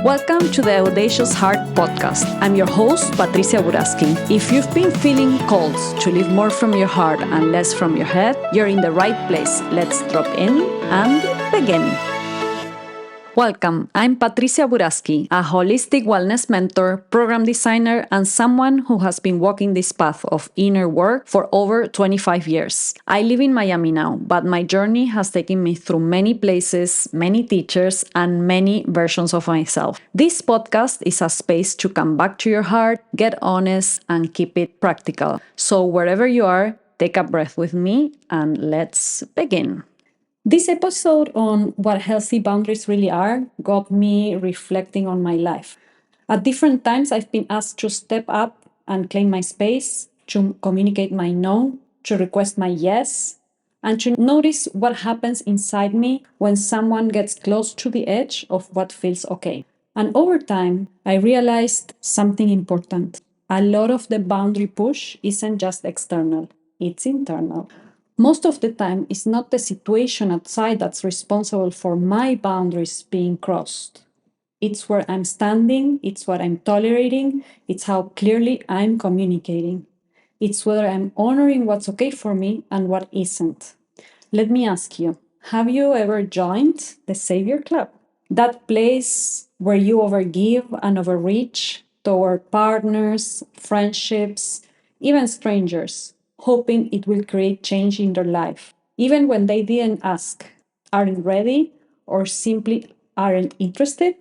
Welcome to the Audacious Heart podcast. I'm your host, Patricia. If you've been feeling called to live more from your heart and less from your head, you're in the right place. Let's drop in and begin. Welcome, I'm Patricia Buraski, a holistic wellness mentor, program designer, and someone who has been walking this path of inner work for over 25 years. I live in Miami now, but my journey has taken me through many places, many teachers, and many versions of myself. This podcast is a space to come back to your heart, get honest, and keep it practical. So wherever you are, take a breath with me and let's begin. This episode on what healthy boundaries really are got me reflecting on my life. At different times, I've been asked to step up and claim my space, to communicate my no, to request my yes, and to notice what happens inside me when someone gets close to the edge of what feels okay. And over time, I realized something important. A lot of the boundary push isn't just external, it's internal. Most of the time, it's not the situation outside that's responsible for my boundaries being crossed. It's where I'm standing, it's what I'm tolerating, it's how clearly I'm communicating. It's whether I'm honoring what's okay for me and what isn't. Let me ask you, have you ever joined the Savior Club? That place where you overgive and overreach toward partners, friendships, even strangers, hoping it will create change in their life, even when they didn't ask, aren't ready, or simply aren't interested?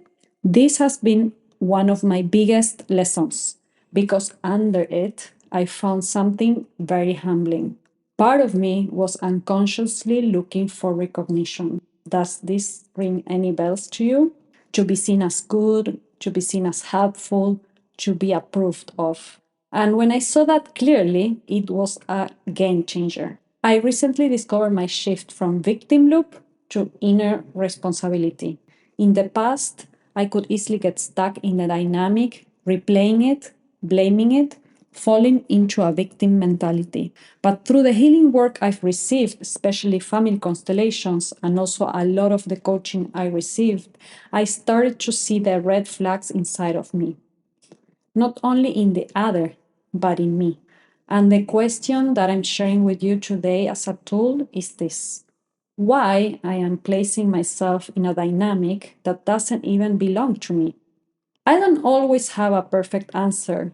This has been one of my biggest lessons because under it, I found something very humbling. Part of me was unconsciously looking for recognition. Does this ring any bells to you? To be seen as good, to be seen as helpful, to be approved of. And when I saw that clearly, it was a game changer. I recently discovered my shift from victim loop to inner responsibility. In the past, I could easily get stuck in the dynamic, replaying it, blaming it, falling into a victim mentality. But through the healing work I've received, especially family constellations, and also a lot of the coaching I received, I started to see the red flags inside of me, not only in the other, but in me. And the question that I'm sharing with you today as a tool is this: why I am placing myself in a dynamic that doesn't even belong to me. I don't always have a perfect answer,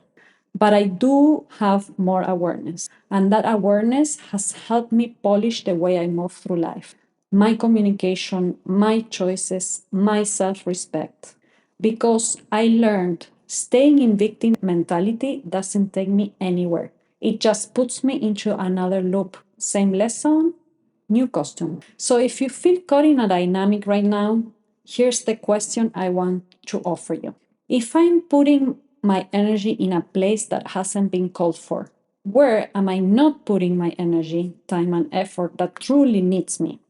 but I do have more awareness. And that awareness has helped me polish the way I move through life, my communication, my choices, my self respect. Because I learned staying in victim mentality doesn't take me anywhere. It just puts me into another loop. Same lesson, new costume. So if you feel caught in a dynamic right now, here's the question I want to offer you. If I'm putting my energy in a place that hasn't been called for, where am I not putting my energy, time, and effort that truly needs me?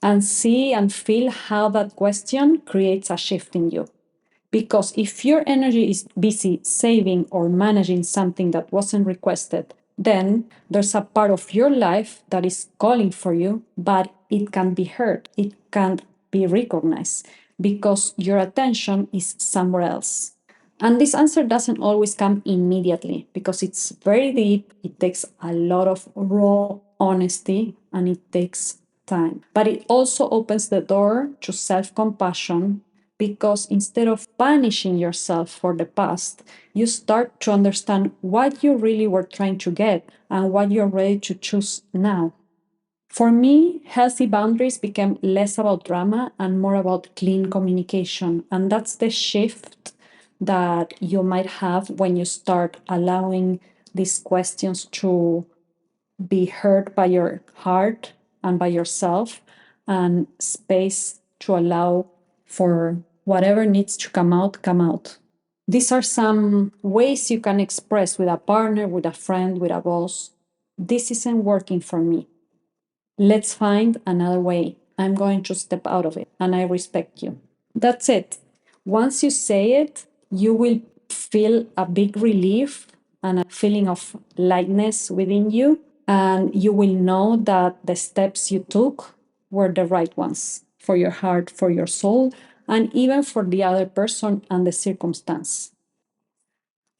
And see and feel how that question creates a shift in you. Because if your energy is busy saving or managing something that wasn't requested, then there's a part of your life that is calling for you, but it can't be heard, it can't be recognized because your attention is somewhere else. And this answer doesn't always come immediately because it's very deep, it takes a lot of raw honesty, and it takes time. But it also opens the door to self compassion because instead of punishing yourself for the past, you start to understand what you really were trying to get and what you're ready to choose now. For me, healthy boundaries became less about drama and more about clean communication. And that's the shift that you might have when you start allowing these questions to be heard by your heart and by yourself, and space to allow for whatever needs to come out, come out. These are some ways you can express with a partner, with a friend, with a boss. This isn't working for me. Let's find another way. I'm going to step out of it, and I respect you. That's it. Once you say it, you will feel a big relief and a feeling of lightness within you. And you will know that the steps you took were the right ones for your heart, for your soul, and even for the other person and the circumstance.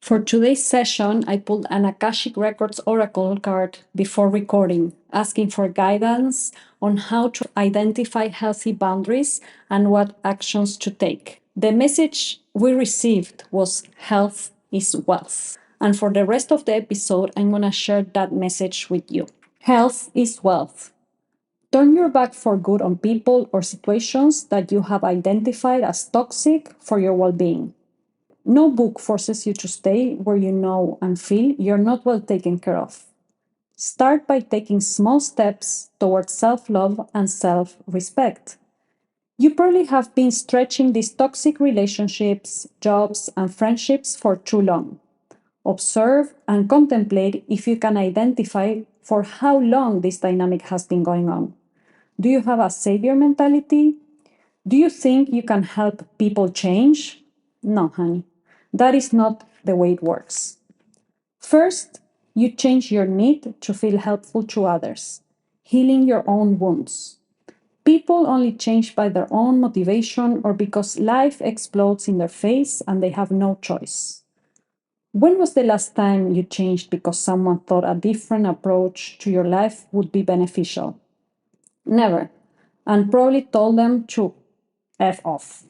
For today's session, I pulled an Akashic Records Oracle card before recording, asking for guidance on how to identify healthy boundaries and what actions to take. The message we received was health is wealth. And for the rest of the episode, I'm going to share that message with you. Health is wealth. Turn your back for good on people or situations that you have identified as toxic for your well being. No book forces you to stay where you know and feel you're not well taken care of. Start by taking small steps towards self love and self respect. You probably have been stretching these toxic relationships, jobs, and friendships for too long. Observe and contemplate if you can identify for how long this dynamic has been going on. Do you have a savior mentality? Do you think you can help people change? No, honey. That is not the way it works. First, you change your need to feel helpful to others, healing your own wounds. People only change by their own motivation or because life explodes in their face and they have no choice. When was the last time you changed because someone thought a different approach to your life would be beneficial? Never. And probably told them to F off.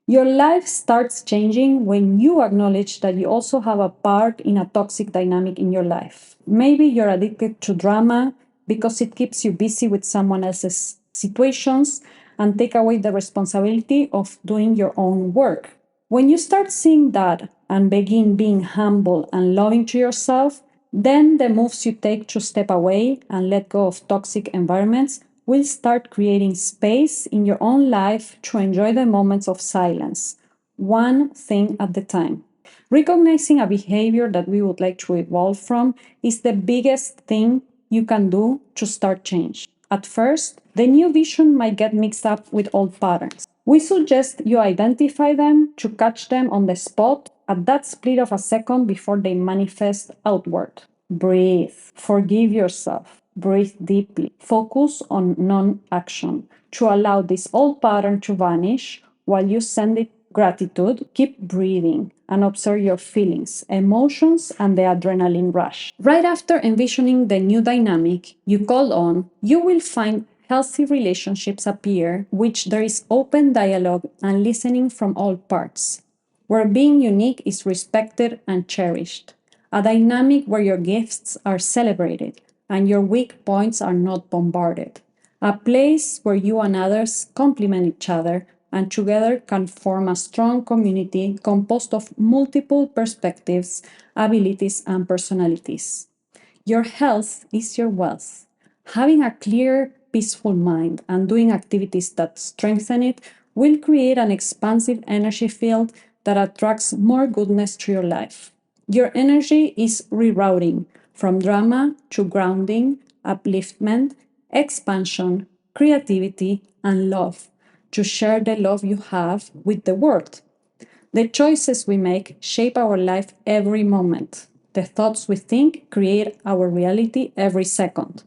Your life starts changing when you acknowledge that you also have a part in a toxic dynamic in your life. Maybe you're addicted to drama because it keeps you busy with someone else's situations and take away the responsibility of doing your own work. When you start seeing that and begin being humble and loving to yourself, then the moves you take to step away and let go of toxic environments will start creating space in your own life to enjoy the moments of silence, one thing at a time. Recognizing a behavior that we would like to evolve from is the biggest thing you can do to start change. At first, the new vision might get mixed up with old patterns. We suggest you identify them to catch them on the spot at that split of a second before they manifest outward. Breathe. Forgive yourself. Breathe deeply. Focus on non action to allow this old pattern to vanish while you send it gratitude. Keep breathing and observe your feelings, emotions, and the adrenaline rush. Right after envisioning the new dynamic you call on, you will find healthy relationships appear, which there is open dialogue and listening from all parts, where being unique is respected and cherished. A dynamic where your gifts are celebrated and your weak points are not bombarded. A place where you and others complement each other and together can form a strong community composed of multiple perspectives, abilities, and personalities. Your health is your wealth. Having a clear, peaceful mind and doing activities that strengthen it will create an expansive energy field that attracts more goodness to your life. Your energy is rerouting from drama to grounding, upliftment, expansion, creativity, and love to share the love you have with the world. The choices we make shape our life every moment. The thoughts we think create our reality every second.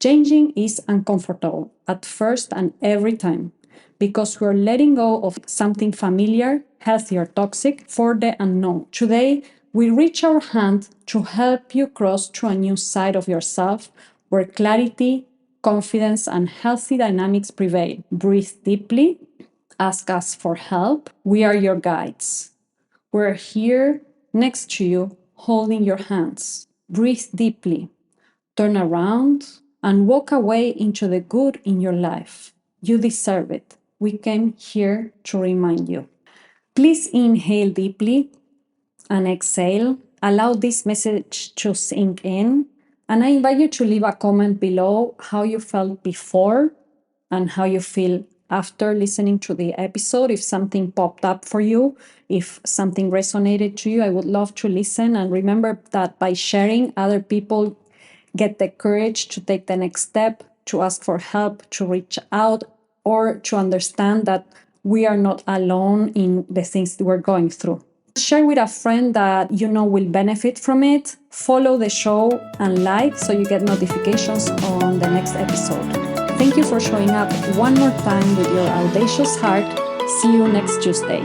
Changing is uncomfortable at first and every time because we're letting go of something familiar, healthy or toxic, for the unknown. Today, we reach our hand to help you cross to a new side of yourself where clarity, confidence, and healthy dynamics prevail. Breathe deeply. Ask us for help. We are your guides. We're here next to you, holding your hands. Breathe deeply. Turn around and walk away into the good in your life. You deserve it. We came here to remind you. Please inhale deeply and exhale. Allow this message to sink in. And I invite you to leave a comment below how you felt before and how you feel after listening to the episode. If something popped up for you, if something resonated to you, I would love to listen. And remember that by sharing, other people get the courage to take the next step, to ask for help, to reach out, or to understand that we are not alone in the things that we're going through. Share with a friend that you know will benefit from it. Follow the show and like so you get notifications on the next episode. Thank you for showing up one more time with your audacious heart. See you next Tuesday.